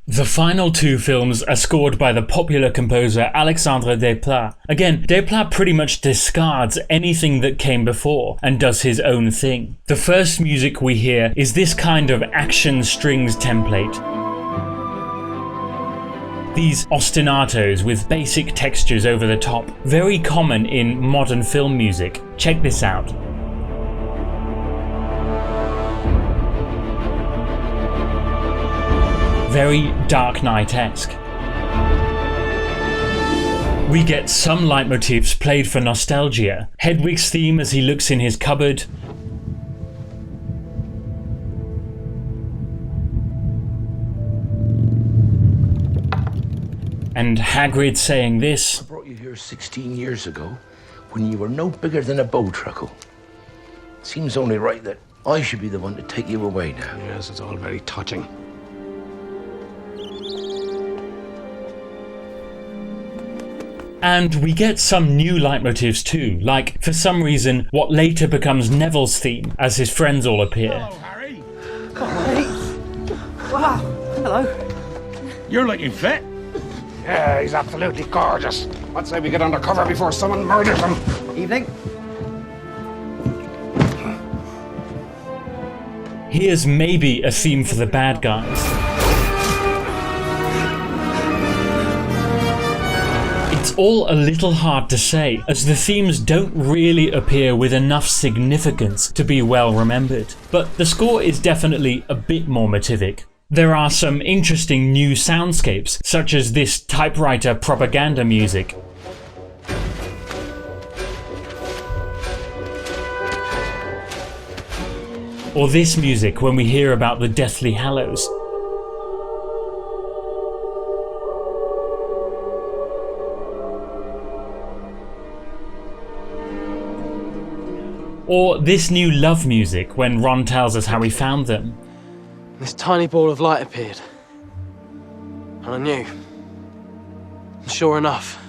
The final two films are scored by the popular composer Alexandre Desplat. Again, Desplat pretty much discards anything that came before and does his own thing. The first music we hear is this kind of action strings template. These ostinatos with basic textures over the top, very common in modern film music. Check this out. Very Dark Knight-esque. We get some leitmotifs played for nostalgia. Hedwig's theme as he looks in his cupboard. And Hagrid saying this. I brought you here 16 years ago when you were no bigger than a bow truckle. Seems only right that I should be the one to take you away now. Yes, it's all very touching. And we get some new leitmotifs too, like, for some reason, what later becomes Neville's theme, as his friends all appear. Hello, Harry. Wow, hello. You're looking fit. Yeah, he's absolutely gorgeous. Let's say we get undercover before someone murders him. Evening. Here's maybe a theme for the bad guys. It's all a little hard to say, as the themes don't really appear with enough significance to be well remembered, but the score is definitely a bit more motivic. There are some interesting new soundscapes, such as this typewriter propaganda music. Or this music when we hear about the Deathly Hallows. Or this new love music when Ron tells us how he found them. This tiny ball of light appeared. And I knew. And sure enough,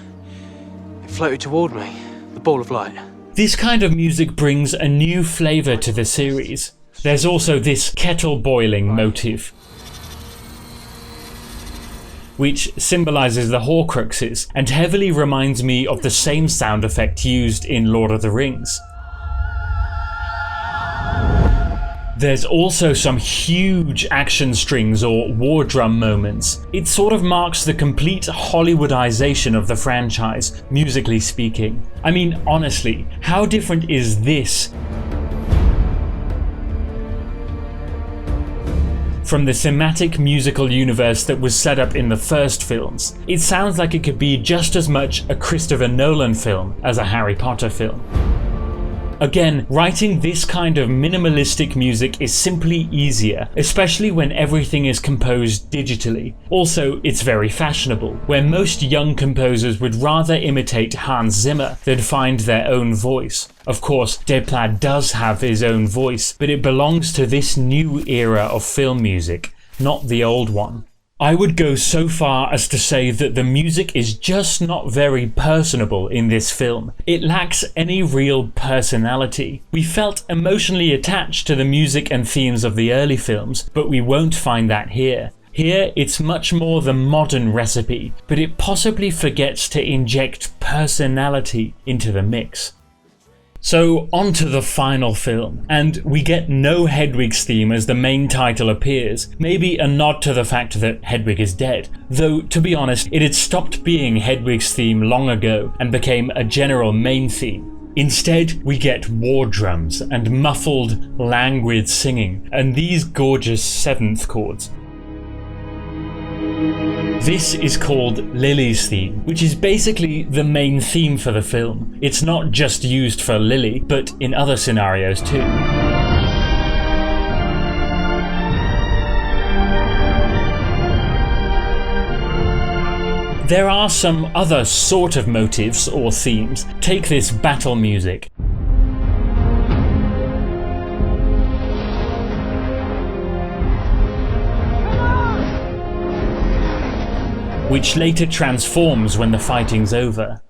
it floated toward me, the ball of light. This kind of music brings a new flavour to the series. There's also this kettle boiling motif, which symbolises the Horcruxes and heavily reminds me of the same sound effect used in Lord of the Rings. There's also some huge action strings or war drum moments. It sort of marks the complete Hollywoodization of the franchise, musically speaking. I mean, honestly, how different is this from the thematic musical universe that was set up in the first films? It sounds like it could be just as much a Christopher Nolan film as a Harry Potter film. Again, writing this kind of minimalistic music is simply easier, especially when everything is composed digitally. Also, it's very fashionable, where most young composers would rather imitate Hans Zimmer than find their own voice. Of course, Desplat does have his own voice, but it belongs to this new era of film music, not the old one. I would go so far as to say that the music is just not very personable in this film. It lacks any real personality. We felt emotionally attached to the music and themes of the early films, but we won't find that here. Here, it's much more the modern recipe, but it possibly forgets to inject personality into the mix. So on to the final film, and we get no Hedwig's theme as the main title appears, maybe a nod to the fact that Hedwig is dead, though to be honest it had stopped being Hedwig's theme long ago and became a general main theme. Instead we get war drums and muffled, languid singing, and these gorgeous seventh chords. This is called Lily's theme, which is basically the main theme for the film. It's not just used for Lily, but in other scenarios too. There are some other sort of motifs or themes. Take this battle music. Which later transforms when the fighting's over.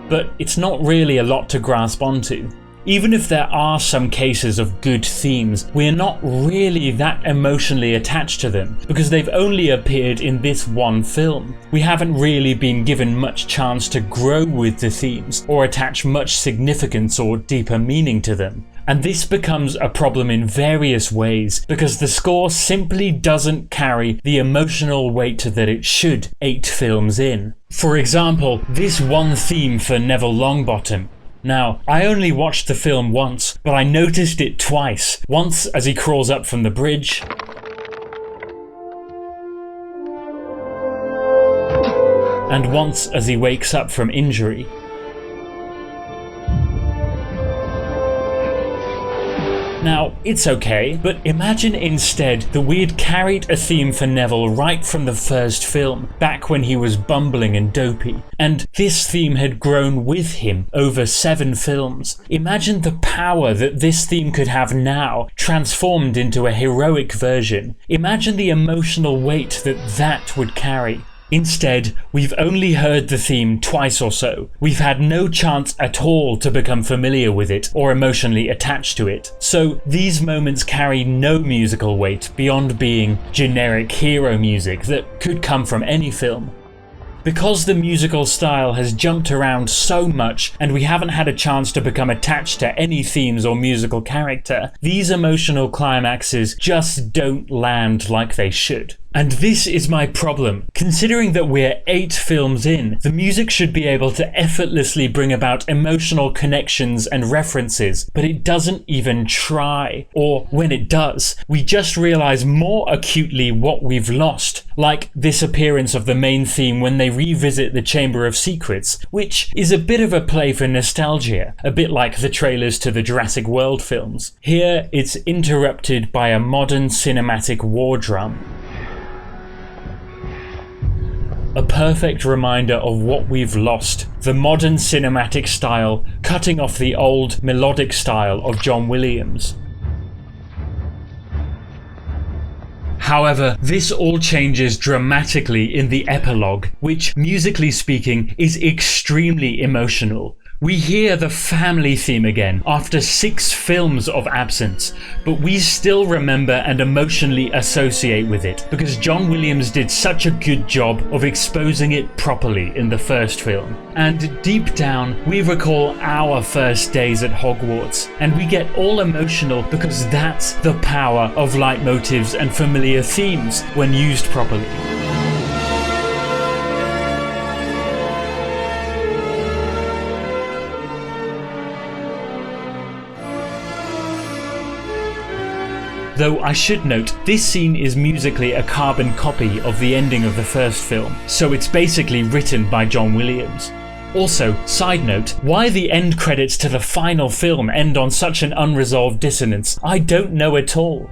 But it's not really a lot to grasp onto. Even if there are some cases of good themes, we're not really that emotionally attached to them because they've only appeared in this one film. We haven't really been given much chance to grow with the themes or attach much significance or deeper meaning to them. And this becomes a problem in various ways because the score simply doesn't carry the emotional weight that it should 8 films in. For example, this one theme for Neville Longbottom. Now, I only watched the film once, but I noticed it twice. Once as he crawls up from the bridge, and once as he wakes up from injury. Now, it's okay, but imagine instead that we had carried a theme for Neville right from the first film, back when he was bumbling and dopey, and this theme had grown with him over 7 films. Imagine the power that this theme could have now, transformed into a heroic version. Imagine the emotional weight that that would carry. Instead, we've only heard the theme twice or so. We've had no chance at all to become familiar with it or emotionally attached to it. So these moments carry no musical weight beyond being generic hero music that could come from any film. Because the musical style has jumped around so much and we haven't had a chance to become attached to any themes or musical character, these emotional climaxes just don't land like they should. And this is my problem. Considering that we're 8 films in, the music should be able to effortlessly bring about emotional connections and references, but it doesn't even try. Or when it does, we just realise more acutely what we've lost, like this appearance of the main theme when they revisit the Chamber of Secrets, which is a bit of a play for nostalgia, a bit like the trailers to the Jurassic World films. Here, it's interrupted by a modern cinematic war drum. A perfect reminder of what we've lost, the modern cinematic style cutting off the old melodic style of John Williams. However, this all changes dramatically in the epilogue, which, musically speaking, is extremely emotional. We hear the family theme again after 6 films of absence, but we still remember and emotionally associate with it because John Williams did such a good job of exposing it properly in the first film. And deep down, we recall our first days at Hogwarts, and we get all emotional because that's the power of leitmotifs and familiar themes when used properly. Though I should note, this scene is musically a carbon copy of the ending of the first film, so it's basically written by John Williams. Also, side note, why the end credits to the final film end on such an unresolved dissonance, I don't know at all.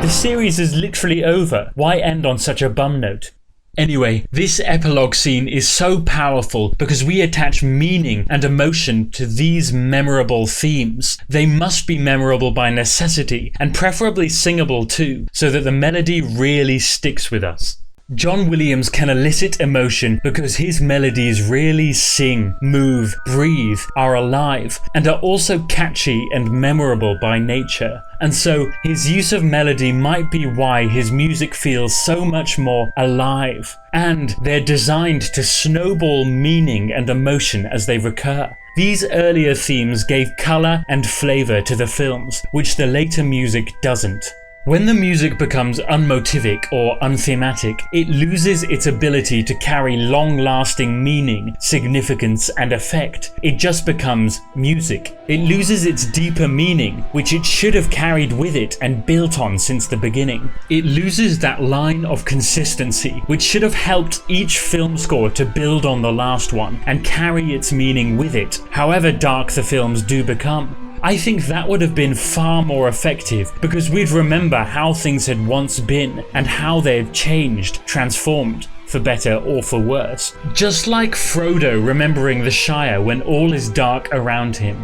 The series is literally over, why end on such a bum note? Anyway, this epilogue scene is so powerful because we attach meaning and emotion to these memorable themes. They must be memorable by necessity, and preferably singable too, so that the melody really sticks with us. John Williams can elicit emotion because his melodies really sing, move, breathe, are alive, and are also catchy and memorable by nature. And so his use of melody might be why his music feels so much more alive. And they're designed to snowball meaning and emotion as they recur. These earlier themes gave colour and flavour to the films, which the later music doesn't. When the music becomes unmotivic or unthematic, it loses its ability to carry long-lasting meaning, significance, and effect. It just becomes music. It loses its deeper meaning, which it should have carried with it and built on since the beginning. It loses that line of consistency, which should have helped each film score to build on the last one and carry its meaning with it, however dark the films do become. I think that would have been far more effective because we'd remember how things had once been and how they had changed, transformed, for better or for worse. Just like Frodo remembering the Shire when all is dark around him.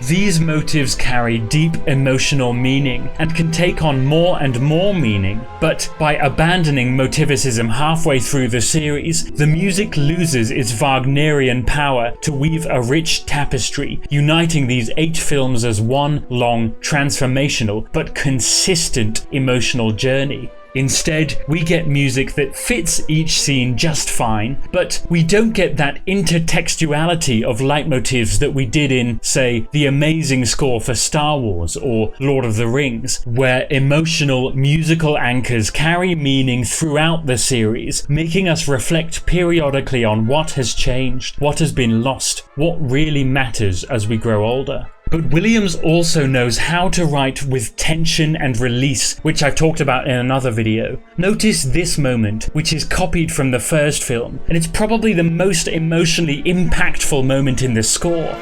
These motives carry deep emotional meaning and can take on more and more meaning, but by abandoning motivicism halfway through the series, the music loses its Wagnerian power to weave a rich tapestry, uniting these 8 films as one long, transformational, but consistent emotional journey. Instead, we get music that fits each scene just fine, but we don't get that intertextuality of leitmotifs that we did in, say, the amazing score for Star Wars or Lord of the Rings, where emotional musical anchors carry meaning throughout the series, making us reflect periodically on what has changed, what has been lost, what really matters as we grow older. But Williams also knows how to write with tension and release, which I've talked about in another video. Notice this moment, which is copied from the first film, and it's probably the most emotionally impactful moment in the score.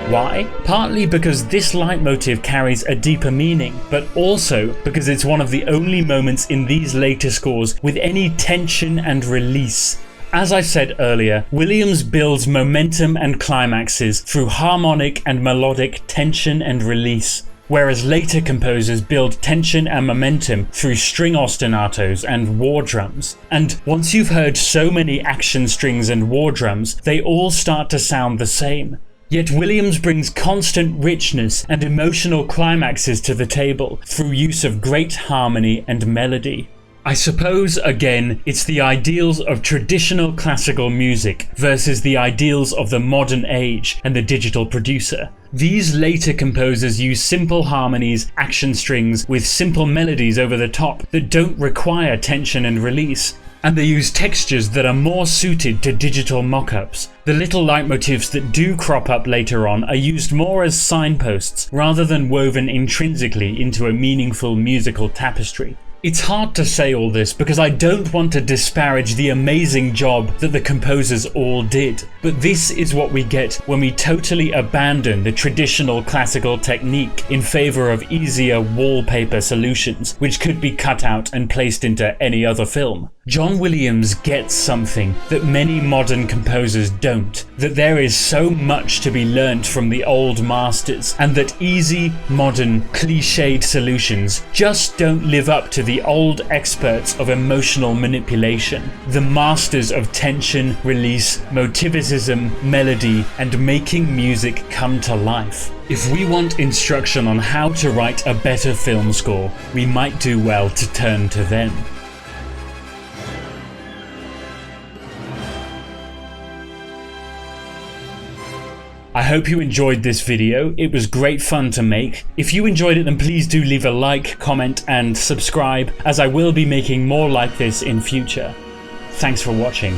Why? Partly because this leitmotif carries a deeper meaning, but also because it's one of the only moments in these later scores with any tension and release. As I said earlier, Williams builds momentum and climaxes through harmonic and melodic tension and release, whereas later composers build tension and momentum through string ostinatos and war drums. And once you've heard so many action strings and war drums, they all start to sound the same. Yet Williams brings constant richness and emotional climaxes to the table through use of great harmony and melody. I suppose, again, it's the ideals of traditional classical music versus the ideals of the modern age and the digital producer. These later composers use simple harmonies, action strings with simple melodies over the top that don't require tension and release. And they use textures that are more suited to digital mock-ups. The little leitmotifs that do crop up later on are used more as signposts rather than woven intrinsically into a meaningful musical tapestry. It's hard to say all this because I don't want to disparage the amazing job that the composers all did, but this is what we get when we totally abandon the traditional classical technique in favour of easier wallpaper solutions which could be cut out and placed into any other film. John Williams gets something that many modern composers don't, that there is so much to be learnt from the old masters, and that easy, modern, cliched solutions just don't live up to the old experts of emotional manipulation, the masters of tension, release, motivicism, melody, and making music come to life. If we want instruction on how to write a better film score, we might do well to turn to them. I hope you enjoyed this video. It was great fun to make. If you enjoyed it, then please do leave a like, comment, and subscribe, as I will be making more like this in future. Thanks for watching.